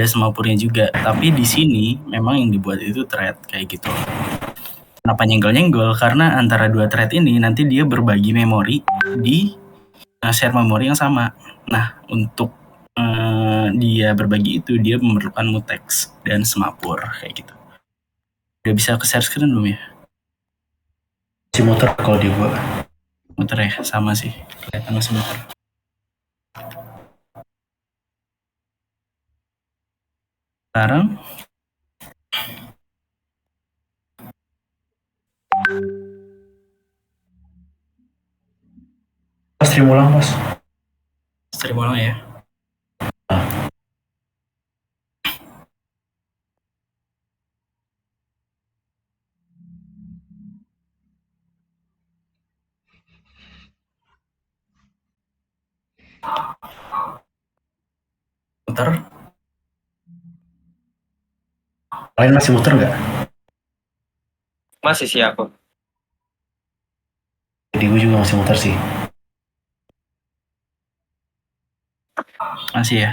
ada semapurnya juga. Tapi di sini memang yang dibuat itu thread kayak gitu. Kenapa nyenggol-nyenggol? Karena antara dua thread ini nanti dia berbagi memori di share memori yang sama. Nah, untuk dia berbagi itu dia memerlukan mutex dan semapur kayak gitu. Udah bisa ke share screen belum ya? Masih muter kalau di gua. Muter ya, sama sih. Kelihatan masih muter. Sekarang Stream ulang, Mas. stream ulang ya. Muter. Kalian masih muter nggak? Masih sih aku. Jadi gue juga masih muter sih. Masih ya?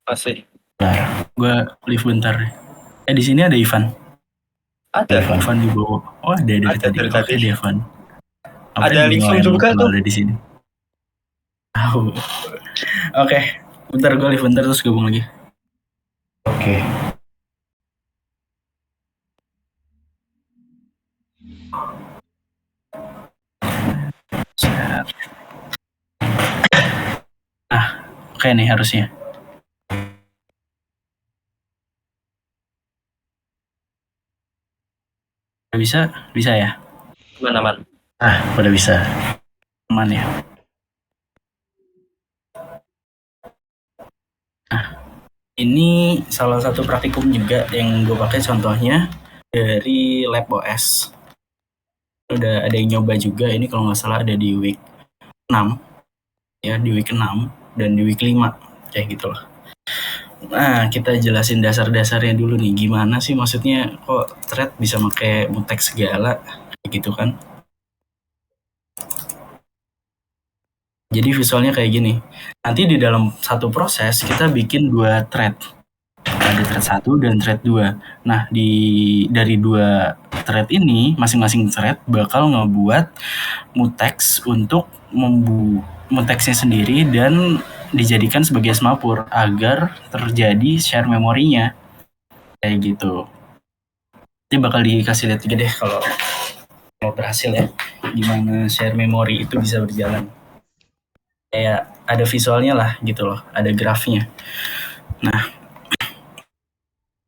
Masih. Benar. Gue live bentar. Di sini ada Ivan. Ada. Ivan di bawah. Oh, ada dari tadi. Dari Oke, tadi. Ivan. Ada Lixum juga tuh. Ada di sini. Tahu. Oke, bentar gue live bentar terus gabung lagi. Oke. Oke nih harusnya. Bisa ya? Aman. Udah bisa. Aman ya. Ini salah satu praktikum juga yang gue pakai contohnya dari LabOS. Udah ada yang nyoba juga, ini kalau nggak salah ada di week 6 ya, di week 6 dan di week 5 kayak gitu loh. Nah, kita jelasin dasar-dasarnya dulu nih, gimana sih maksudnya kok thread bisa pakai mutex segala kayak gitu kan. Jadi visualnya kayak gini, nanti di dalam satu proses kita bikin dua thread, ada thread 1 dan thread 2. Nah, dari dua thread ini, masing-masing thread bakal ngebuat mutex untuk mutexnya sendiri dan dijadikan sebagai semapur agar terjadi share memorinya kayak gitu. Nanti bakal dikasih lihat juga deh kalau berhasil ya, gimana share memori itu bisa berjalan. Kayak ada visualnya lah gitu loh, ada grafnya. Nah,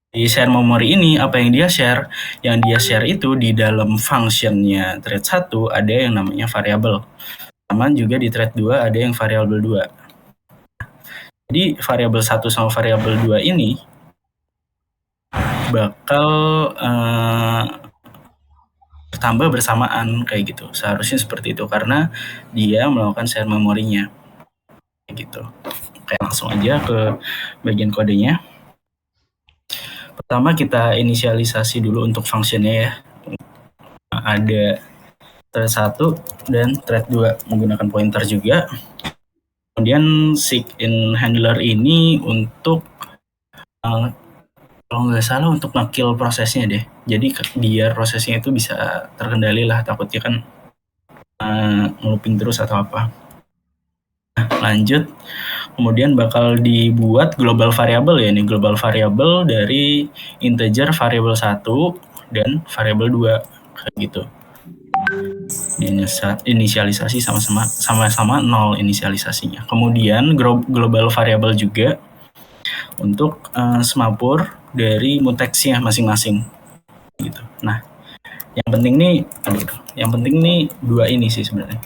di share memori ini apa yang dia share? Yang dia share itu di dalam functionnya thread 1 ada yang namanya variable. Sama juga di thread 2 ada yang variable 2. Jadi variabel 1 sama variabel 2 ini bakal bertambah bersamaan kayak gitu. Seharusnya seperti itu karena dia melakukan share memorinya kayak gitu. Oke, langsung aja ke bagian kodenya. Pertama kita inisialisasi dulu untuk functionnya ya. Ada thread 1 dan thread 2 menggunakan pointer juga. Kemudian seek in handler ini untuk kalau nggak salah untuk nge-kill prosesnya deh. Jadi biar prosesnya itu bisa terkendali lah, takutnya kan nge-looping terus atau apa. Nah, lanjut. Kemudian bakal dibuat global variable ya, ini global variable dari integer variable 1 dan variable 2 kayak gitu. Inisialisasi sama-sama 0 inisialisasinya. Kemudian global variable juga untuk semapur dari mutexnya masing-masing gitu. Nah, yang penting nih dua ini sih sebenarnya.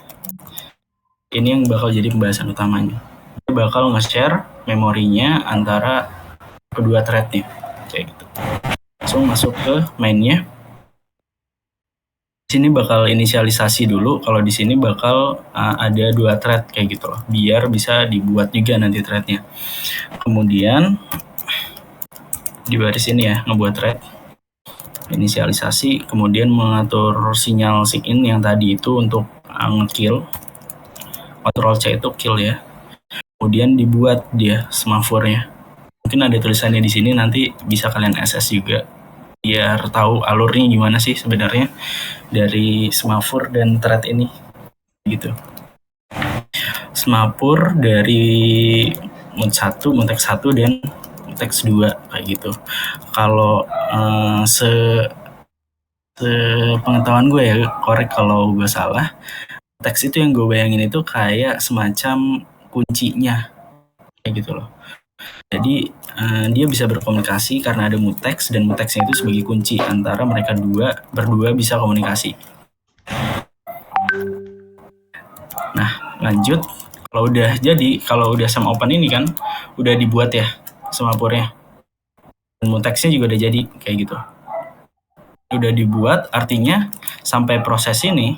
Ini yang bakal jadi pembahasan utamanya. Dia bakal nge-share memorinya antara kedua threadnya kayak gitu. Langsung masuk ke mainnya. Di sini bakal inisialisasi dulu. Kalau di sini bakal ada dua thread kayak gitu loh, biar bisa dibuat juga nanti threadnya. Kemudian di baris ini ya, ngebuat thread, inisialisasi, kemudian mengatur sinyal sign yang tadi itu untuk nge-kill. Ctrl C itu kill ya. Kemudian dibuat dia semapurnya Mungkin ada tulisannya di sini, nanti bisa kalian SS juga biar tahu alurnya gimana sih sebenarnya dari semafur dan thread ini gitu. Semapur dari Mutex 1 dan Mutex 2 kayak gitu. Kalau pengetahuan gue ya, korek kalau gue salah, teks itu yang gue bayangin itu kayak semacam kuncinya kayak gitu loh. Jadi dia bisa berkomunikasi karena ada mutex, dan mutexnya itu sebagai kunci antara mereka berdua bisa komunikasi. Nah, lanjut. Kalau udah sum open ini kan udah dibuat ya semapurnya, dan mutexnya juga udah jadi kayak gitu. Udah dibuat, artinya sampai proses ini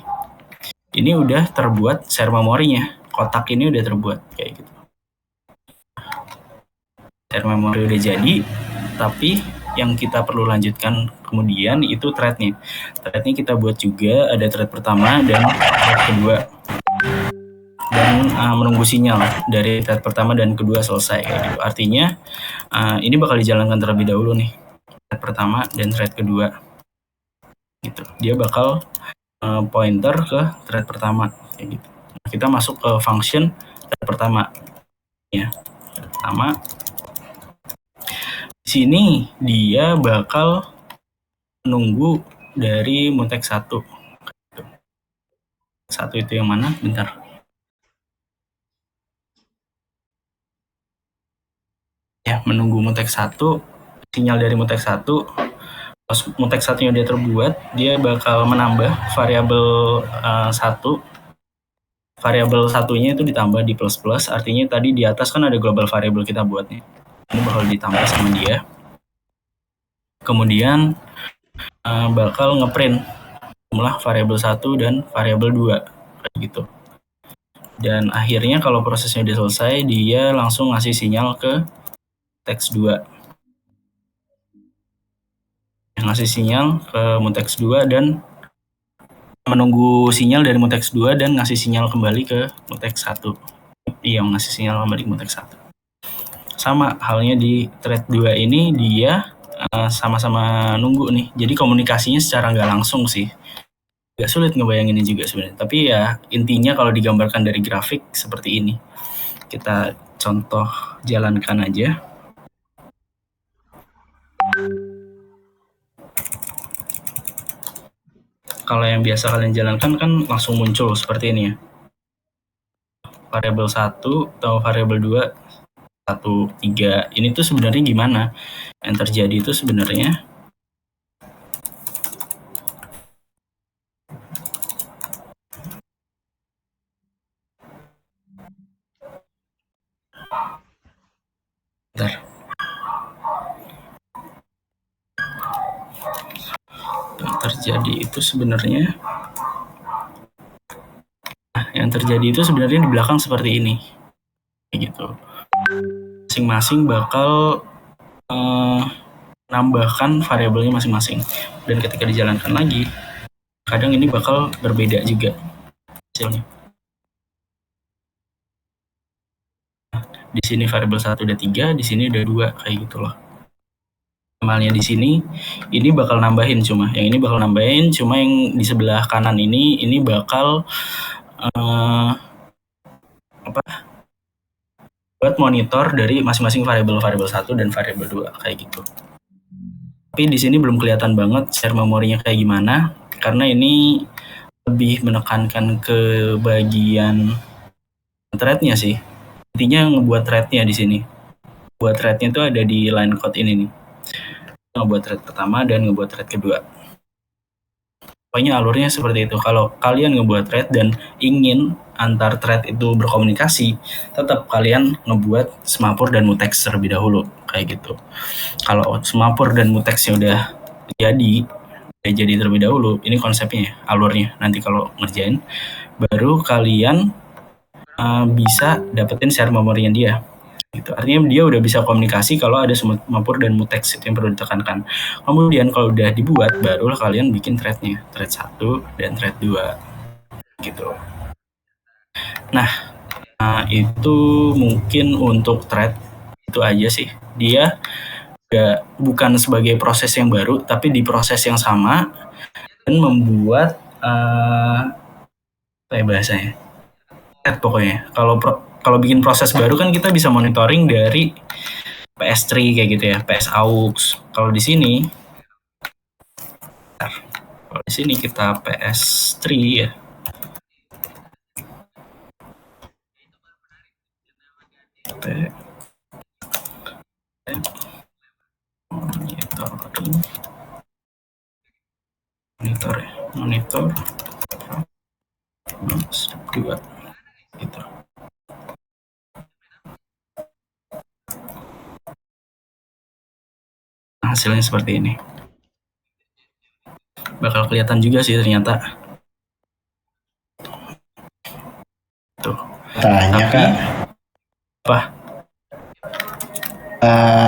udah terbuat share memorinya. Kotak ini udah terbuat kayak gitu. Share memori udah jadi, tapi yang kita perlu lanjutkan kemudian itu threadnya. Threadnya kita buat juga, ada thread pertama dan thread kedua. Dan menunggu sinyal dari thread pertama dan kedua selesai kayak gitu. Artinya ini bakal dijalankan terlebih dahulu nih, thread pertama dan thread kedua. Gitu. Dia bakal pointer ke thread pertama kayak gitu. Nah, kita masuk ke function thread pertama ya. Thread pertama di sini dia bakal menunggu dari mutex 1. Satu itu yang mana? Bentar. Ya, menunggu mutex 1, sinyal dari mutex 1. Pas mutex 1-nya dia terbuat, dia bakal menambah variabel 1. Variabel satunya itu ditambah di plus, artinya tadi di atas kan ada global variable kita buatnya. Ini bakal ditambah sama dia. Kemudian bakal ngeprint jumlah variabel 1 dan variabel 2 kayak gitu. Dan akhirnya kalau prosesnya udah selesai, dia langsung ngasih sinyal ke mutex 2. Ngasih sinyal ke mutex 2 dan menunggu sinyal dari mutex 2 dan ngasih sinyal kembali ke mutex 1. Iya, ngasih sinyal kembali ke mutex 1. Sama halnya di thread 2 ini, dia sama-sama nunggu nih. Jadi komunikasinya secara nggak langsung sih. Agak sulit ngebayanginnya juga sebenarnya. Tapi ya intinya kalau digambarkan dari grafik seperti ini. Kita contoh jalankan aja. Kalau yang biasa kalian jalankan kan langsung muncul seperti ini ya. Variabel 1 atau variabel 2, 1, 3. Ini tuh sebenarnya gimana? Yang terjadi itu sebenarnya yang terjadi itu sebenarnya di belakang seperti ini kayak gitu. Masing-masing bakal menambahkan variabelnya masing-masing, dan ketika dijalankan lagi kadang ini bakal berbeda juga hasilnya. Di sini variabel 1 udah 3, di sini udah 2 kayak gitu loh. Normalnya di sini ini bakal nambahin, cuma yang yang di sebelah kanan ini bakal buat monitor dari masing-masing variabel 1 dan variabel 2 kayak gitu. Tapi di sini belum kelihatan banget share memorinya kayak gimana, karena ini lebih menekankan ke bagian threadnya sih. Intinya ngebuat threadnya di sini. Buat threadnya itu ada di line code ini nih. Ngebuat thread pertama dan ngebuat thread kedua. Pokoknya alurnya seperti itu. Kalau kalian ngebuat thread dan ingin antar thread itu berkomunikasi, tetap kalian ngebuat semapur dan mutex terlebih dahulu kayak gitu. Kalau semapur dan mutexnya udah jadi terlebih dahulu, ini konsepnya alurnya. Nanti kalau ngerjain, baru kalian bisa dapetin share memorinya dia. Gitu. Artinya dia udah bisa komunikasi kalau ada semapur dan mutex, itu yang perlu ditekankan. Kemudian kalau udah dibuat, barulah kalian bikin threadnya, thread 1 dan thread 2 gitu. Nah, itu mungkin untuk thread itu aja sih. Dia bukan sebagai proses yang baru, tapi di proses yang sama dan membuat apa ya bahasanya? Pokoknya kalau bikin proses baru kan kita bisa monitoring dari PS3 kayak gitu ya, PS aux. Kalau di sini kita PS3 ya. Monitor 2 gitu. Hasilnya seperti ini. Bakal kelihatan juga sih ternyata. Tuh. Tanya Kak. Apa?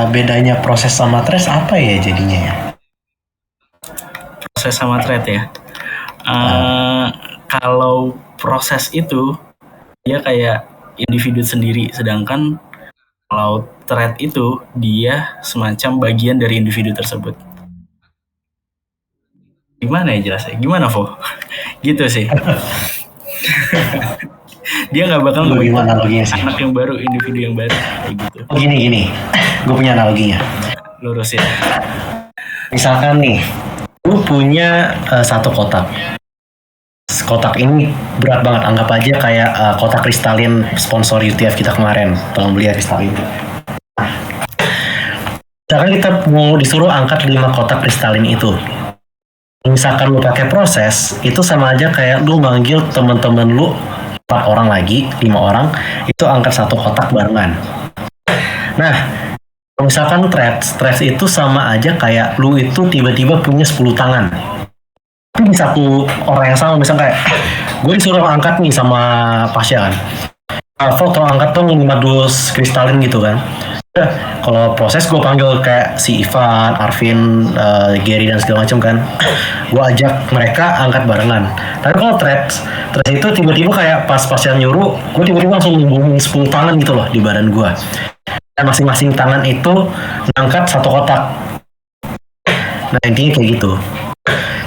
Bedanya proses sama trace apa ya jadinya ya? Proses sama thread ya. Kalau proses itu dia kayak individu sendiri, sedangkan kalau thread itu dia semacam bagian dari individu tersebut. Gimana ya jelasnya? Gimana Vo? Gitu sih. Dia nggak bakal Gimana analoginya sih? anak yang baru, individu yang baru kayak gitu. Gini, gue punya analoginya. Lurus ya. Misalkan nih, lu punya satu kotak. Kotak ini berat banget, anggap aja kayak kotak kristalin sponsor UTF kita kemarin, tolong beli kristalin. Misalkan kita mau disuruh angkat 5 kotak kristalin itu. Misalkan lu pakai proses, itu sama aja kayak lu manggil temen-temen lu 4 orang lagi, 5 orang, itu angkat satu kotak barengan. Nah, misalkan threads itu sama aja kayak lu itu tiba-tiba punya 10 tangan. Tapi di satu orang yang sama, misalnya kayak gue disuruh angkat nih sama Pasha kan. Foto angkat dong 5 dus kristalin gitu kan. Kalau proses gue panggil kayak si Ivan, Arvin, Gary dan segala macam kan, gue ajak mereka angkat barengan. Tapi kalau threads itu tiba-tiba kayak pas yang nyuruh, gue tiba-tiba langsung ngubungin 10 tangan gitu loh di badan gue. Dan masing-masing tangan itu ngangkat satu kotak. Nah intinya kayak gitu.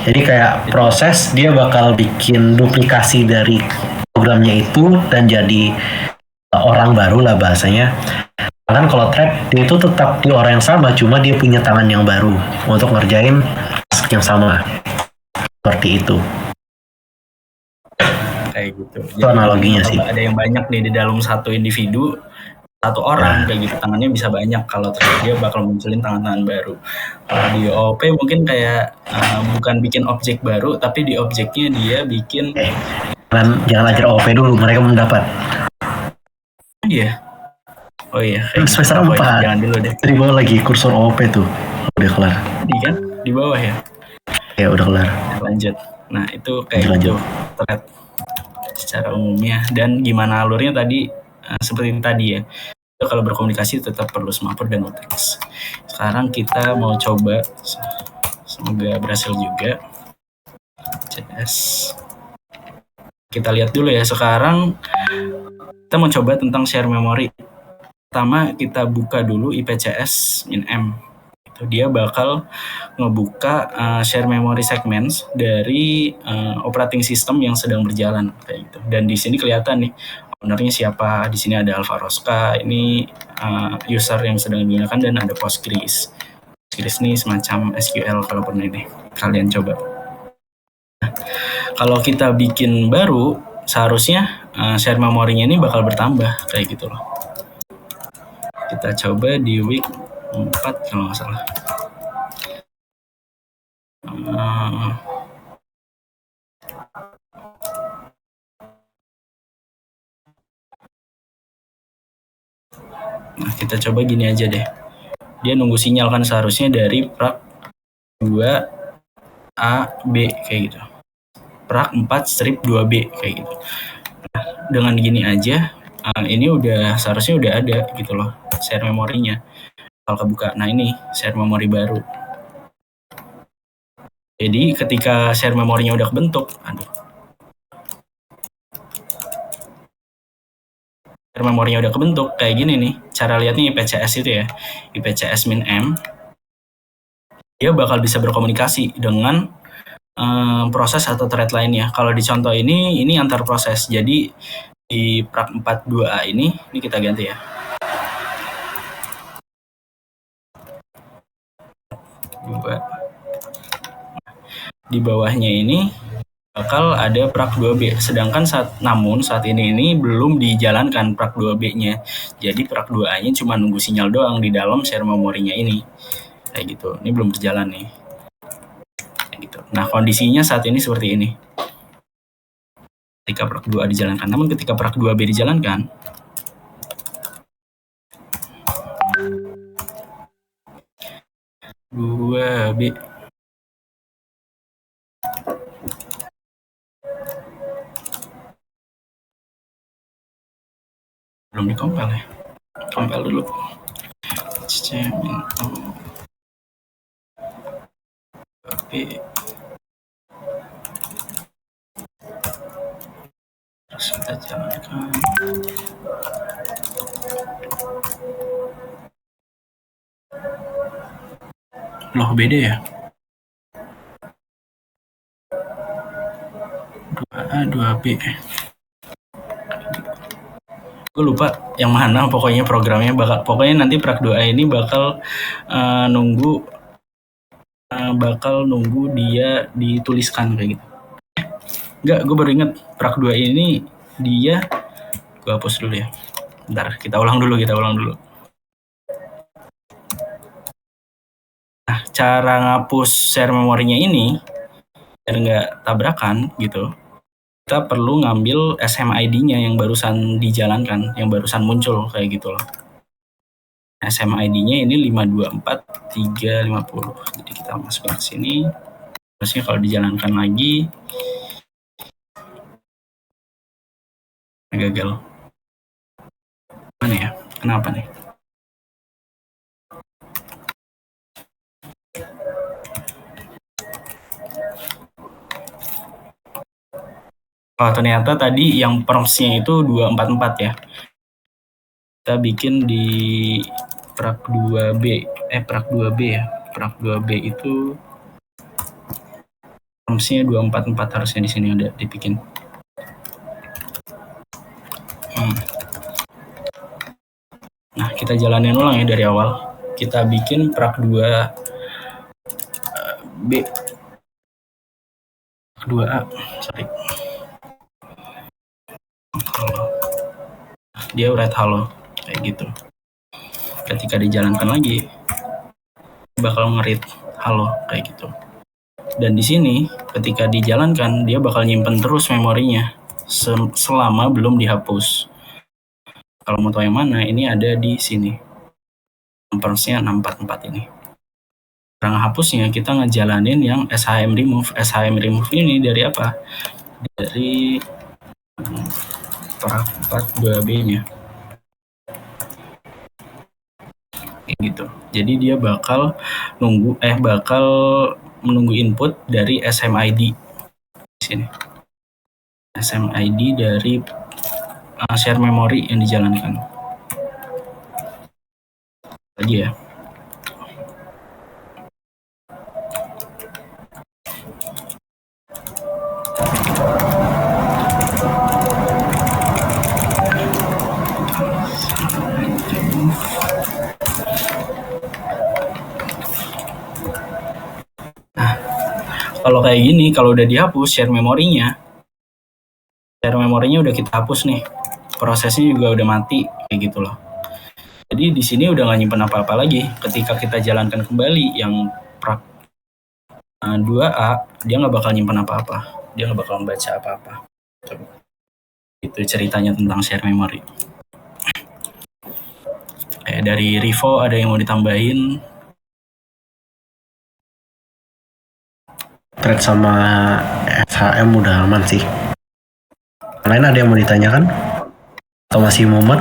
Jadi kayak proses dia bakal bikin duplikasi dari programnya itu dan jadi orang baru lah bahasanya. Kan kalau thread dia itu tetap di orang yang sama, cuma dia punya tangan yang baru untuk ngerjain task yang sama. Seperti itu. Kayak gitu. Itu analoginya sih. Ada yang banyak nih di dalam satu individu, satu orang kayak gitu, tangannya bisa banyak. Kalau thread dia bakal munculin tangan-tangan baru. Kalau di OOP mungkin kayak bukan bikin objek baru, tapi di objeknya dia bikin. Jangan ajar OOP dulu, mereka belum dapat. Iya. Oh iya, semester 4. Jangan dulu deh. Di bawah lagi kursor OOP tuh. Udah kelar. Di bawah ya? Ya udah kelar. Lanjut. Nah, itu kayak gitu thread secara umumnya, dan gimana alurnya tadi seperti tadi ya. Kalau berkomunikasi tetap perlu semaput dan konteks. Sekarang kita mau coba, semoga berhasil juga. CS. Kita lihat dulu ya. Sekarang kita mau coba tentang share memory. Pertama kita buka dulu IPCS -M. Dia bakal ngebuka share memory segments dari operating system yang sedang berjalan kayak gitu. Dan di sini kelihatan nih ownernya siapa. Di sini ada Alvaro Rosca, ini user yang sedang digunakan, dan ada Postgres. Postgres ini semacam SQL kalau pernah ini kalian coba. Nah, kalau kita bikin baru, seharusnya share memorinya ini bakal bertambah kayak gitu loh. Kita coba di week 4 kalau nggak salah. Nah, kita coba gini aja deh. Dia nunggu sinyal kan seharusnya dari prak 2 A B kayak gitu. Prak 4 strip 2B kayak gitu. Nah, dengan gini aja ini udah seharusnya udah ada gitu loh share memorinya. Kalau kebuka, nah ini share memori baru. Jadi ketika share memorinya udah kebentuk, memorinya udah kebentuk kayak gini nih, cara lihatnya IPCS itu ya, IPCS min M, dia bakal bisa berkomunikasi dengan proses atau thread lainnya. Kalau di contoh ini antar proses. Jadi di prak 42A ini kita ganti ya. 2. Di bawahnya ini bakal ada prak 2B. Sedangkan saat ini belum dijalankan prak 2B-nya. Jadi prak 2A-nya cuma nunggu sinyal doang di dalam share memorinya ini. Kayak gitu. Ini belum berjalan nih. Gitu. Nah, kondisinya saat ini seperti ini. Ketika prak 2A dijalankan. Namun ketika prak 2B dijalankan, belum dikompil ya. Kompil dulu. Terus kita jalankan. Loh, beda ya? 2A, 2B. Gue lupa yang mana, pokoknya programnya pokoknya nanti prak 2A ini bakal nunggu dia dituliskan kayak gitu. Enggak, gue baru inget prak 2 ini dia, gue hapus dulu ya. Bentar, kita ulang dulu. Nah, cara ngapus share memorinya ini biar nggak tabrakan gitu, kita perlu ngambil SMID-nya yang barusan dijalankan, yang barusan muncul kayak gitu loh. SMID-nya ini 524350. Jadi kita masukkan ke sini. Terusnya kalau dijalankan lagi gagal. Mana ya? Kenapa nih? Oh, ternyata tadi yang prompts-nya itu 244 ya. Kita bikin di prak 2B ya. Prak 2B itu prompts-nya 244 harusnya di sini ada dibikin. Nah, kita jalanin ulang ya dari awal. Kita bikin prak 2B 2A, sorry. Dia write halo kayak gitu. Ketika dijalankan lagi bakal nge-read halo kayak gitu. Dan di sini ketika dijalankan dia bakal nyimpen terus memorinya selama belum dihapus. Kalau mau tahu yang mana, ini ada di sini. Prompts-nya 644 ini. Cara ngehapusnya kita ngejalanin yang SHM remove. SHM remove ini dari apa? Dari prak 42B-nya. Gitu. Jadi dia bakal menunggu input dari SMID di sini. SMID dari share memory yang dijalankan. Lagi ya. Kalau kayak gini, kalau udah dihapus share memorinya udah kita hapus nih, prosesnya juga udah mati kayak gitu loh. Jadi di sini udah nggak nyimpen apa-apa lagi. Ketika kita jalankan kembali yang prak 2A, dia nggak bakal nyimpen apa-apa, dia nggak bakal membaca apa-apa. Itu ceritanya tentang share memory. Dari Rivo ada yang mau ditambahin? Thread sama SHM udah aman sih. Lain ada yang mau ditanyakan? Atau masih mumet?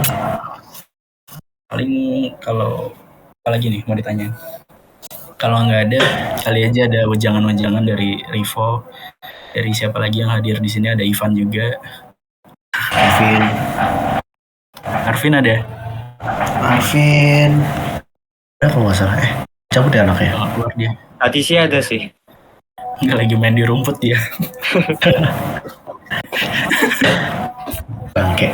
Paling kalau apalagi nih mau ditanya. Kalau nggak ada, kali aja ada wejangan-wejangan dari Rivo. Dari siapa lagi yang hadir di sini? Ada Ivan juga. Kevin. Arvin ada? Arvin ada kalau nggak salah. Cabut ya anaknya. Keluar dia. Tadi sih ada sih. Nggak lagi main di rumput dia. Bangke.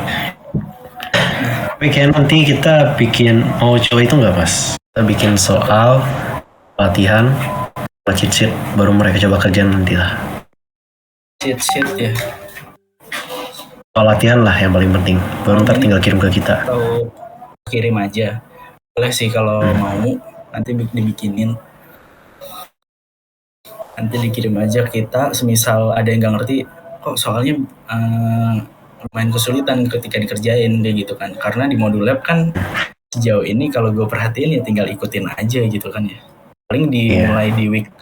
Tapi kayak nanti kita bikin mau coba itu nggak Mas? Kita bikin soal latihan, cheat sheet, baru mereka coba kerjaan nanti lah. Shit ya. Soal latihan lah yang paling penting. Baru ntar tinggal kirim ke kita. Atau kirim aja. Boleh sih kalau mau, nanti dibikinin. Nanti dikirim aja kita, semisal ada yang nggak ngerti, kok soalnya lumayan kesulitan ketika dikerjain kayak gitu kan. Karena di modul lab kan sejauh ini kalau gue perhatiin ya tinggal ikutin aja gitu kan ya. Paling dimulai di week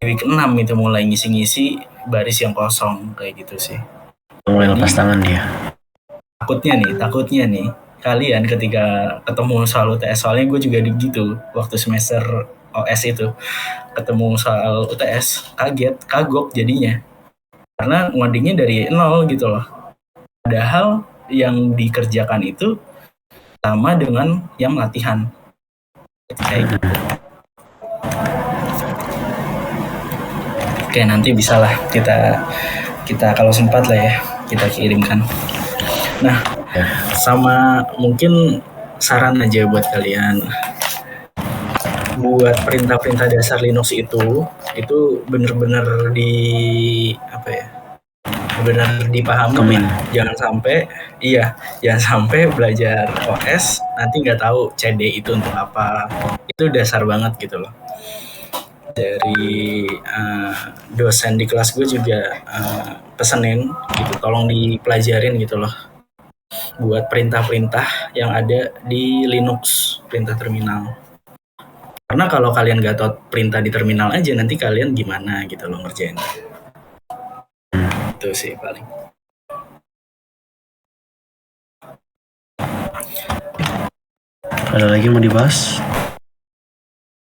6 itu mulai ngisi-ngisi baris yang kosong kayak gitu sih. Mulai lepas tangan dia. Takutnya nih kalian ketika ketemu soal UTS, soalnya gue juga gitu waktu semester OS itu ketemu soal UTS kagok jadinya karena ngodingnya dari nol gitu loh, padahal yang dikerjakan itu sama dengan yang latihan kayak gitu. Oke, nanti bisalah kita kalau sempat lah ya kita kirimkan. Nah, sama mungkin saran aja buat kalian, buat perintah-perintah dasar Linux itu bener-bener benar dipahami. Jangan sampai belajar OS nanti nggak tahu CD itu untuk apa. Itu dasar banget gitu loh. Dari dosen di kelas gue juga pesenin gitu, tolong dipelajarin gitu loh buat perintah-perintah yang ada di Linux, perintah terminal. Karena kalau kalian nggak tahu perintah di terminal aja, nanti kalian gimana gitu loh ngerjain. Itu sih paling. Ada lagi mau dibahas?